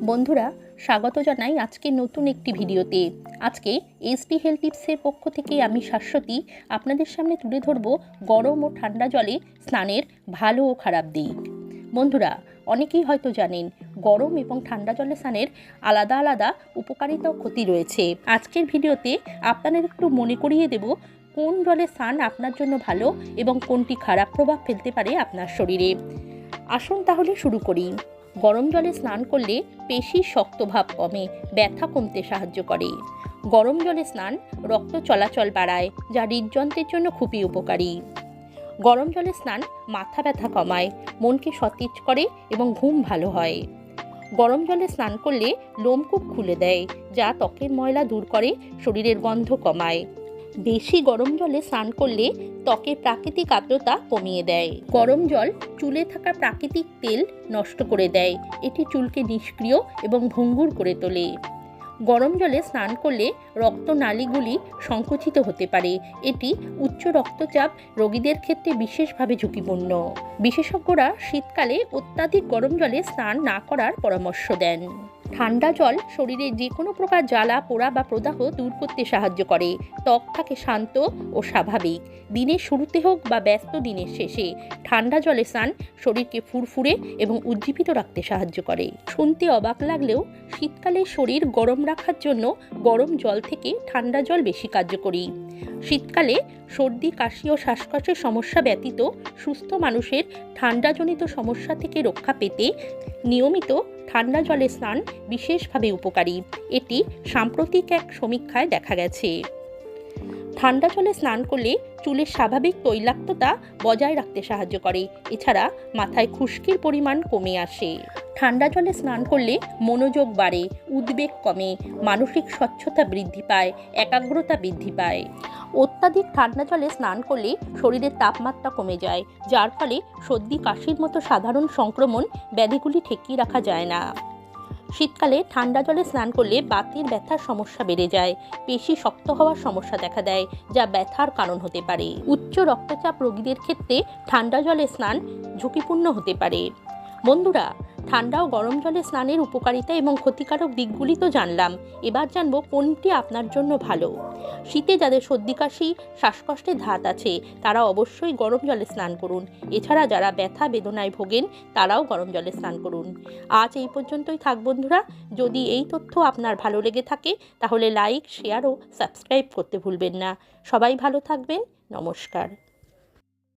বন্ধুরা, স্বাগত জানাই আজকে নতুন একটি ভিডিওতে। আজকে এসডি হেলথ টিপসের পক্ষ থেকে আমি শাশ্বতী আপনাদের সামনে তুলে ধরব গরম ও ঠান্ডা জলে স্নানের ভালো ও খারাপ দিক। বন্ধুরা, অনেকেই হয়তো জানেন গরম এবং ঠান্ডা জলে স্নানের আলাদা আলাদা উপকারিতা ও ক্ষতি রয়েছে। আজকের ভিডিওতে আপনাদের একটু মনে করিয়ে দেব কোন জলে স্নান আপনার জন্য ভালো এবং কোনটি খারাপ প্রভাব ফেলতে পারে আপনার শরীরে। আসুন তাহলে শুরু করি। গরম জলে স্নান করলে পেশির শক্তভাব কমে, ব্যথা কমতে সাহায্য করে। গরম জলে স্নান রক্ত চলাচল বাড়ায়, যা হৃদযন্ত্রের জন্য খুবই উপকারী। গরম জলে স্নান মাথা ব্যথা কমায়, মনকে সতেজ করে এবং ঘুম ভালো হয়। গরম জলে স্নান করলে লোমকূপ খুলে দেয়, যা ত্বকের ময়লা দূর করে, শরীরের গন্ধ কমায়। বেশি গরম জলে স্নান করলে ত্বকের প্রাকৃতিক আর্দ্রতা কমিয়ে দেয়। গরম জল চুলে থাকা প্রাকৃতিক তেল নষ্ট করে দেয়, এটি চুলকে নিষ্ক্রিয় এবং ভঙ্গুর করে তোলে। গরম জলে স্নান করলে রক্তনালীগুলি সংকুচিত হতে পারে, এটি উচ্চ রক্তচাপ রোগীদের ক্ষেত্রে বিশেষভাবে ঝুঁকিপূর্ণ। বিশেষজ্ঞরা শীতকালে অত্যাধিক গরম জলে স্নান না করার পরামর্শ দেন। ঠান্ডা জল শরীরে যে কোনো প্রকার জ্বালা পোড়া বা প্রদাহ দূর করতে সাহায্য করে, ত্বক থাকে শান্ত ও স্বাভাবিক। দিনের শুরুতে হোক বা ব্যস্ত দিনের শেষে ঠান্ডা জলে স্নান শরীরকে ফুরফুরে এবং উজ্জীবিত রাখতে সাহায্য করে। শুনতে অবাক লাগলেও শীতকালে শরীর গরম রাখার জন্য গরম জল থেকে ঠান্ডা জল বেশি কার্যকরী। শীতকালে সর্দি, কাশি ও শ্বাসকষ্টের সমস্যা ব্যতীত সুস্থ মানুষের ঠান্ডাজনিত সমস্যা থেকে রক্ষা পেতে নিয়মিত ঠান্ডা জলে স্নান বিশেষভাবে উপকারী, এটি সাম্প্রতিক এক সমীক্ষায় দেখা গেছে। ঠান্ডা জলে স্নান করলে চুলের স্বাভাবিক তৈলাক্ততা বজায় রাখতে সাহায্য করে, এছাড়া মাথায় খুশকির পরিমাণ কমে আসে। ঠান্ডা জলে স্নান করলে মনোযোগ বাড়ে, উদ্বেগ কমে, মানসিক স্বচ্ছতা বৃদ্ধি পায়, একাগ্রতা বৃদ্ধি পায়। অত্যাধিক ঠান্ডা জলে স্নান করলে শরীরের তাপমাত্রা কমে যায়, যার ফলে সর্দি কাশির মতো সাধারণ সংক্রমণ ব্যাধিগুলি ঠেকিয়ে রাখা যায় না। শীতকালে ঠান্ডা জলে স্নান করলে বাতের ব্যথার সমস্যা বেড়ে যায়, পেশি শক্ত হওয়ার সমস্যা দেখা দেয়, যা ব্যথার কারণ হতে পারে। উচ্চ রক্তচাপ রোগীদের ক্ষেত্রে ঠান্ডা জলে স্নান ঝুঁকিপূর্ণ হতে পারে। বন্ধুরা, ঠান্ডা ও গরম জলে স্নানের উপকারিতা এবং ক্ষতিকারক দিকগুলি তো জানলাম, এবার জানবো কোনটি আপনার জন্য ভালো। শীতে যাদের সর্দি কাশি শ্বাসকষ্টের ধাত আছে তারা অবশ্যই গরম জলে স্নান করুন, এছাড়া যারা ব্যথা বেদনায় ভোগেন তারাও গরম জলে স্নান করুন। আজ এই পর্যন্তই থাক বন্ধুরা। যদি এই তথ্য আপনার ভালো লেগে থাকে তাহলে লাইক, শেয়ার ও সাবস্ক্রাইব করতে ভুলবেন না। সবাই ভালো থাকবেন। নমস্কার।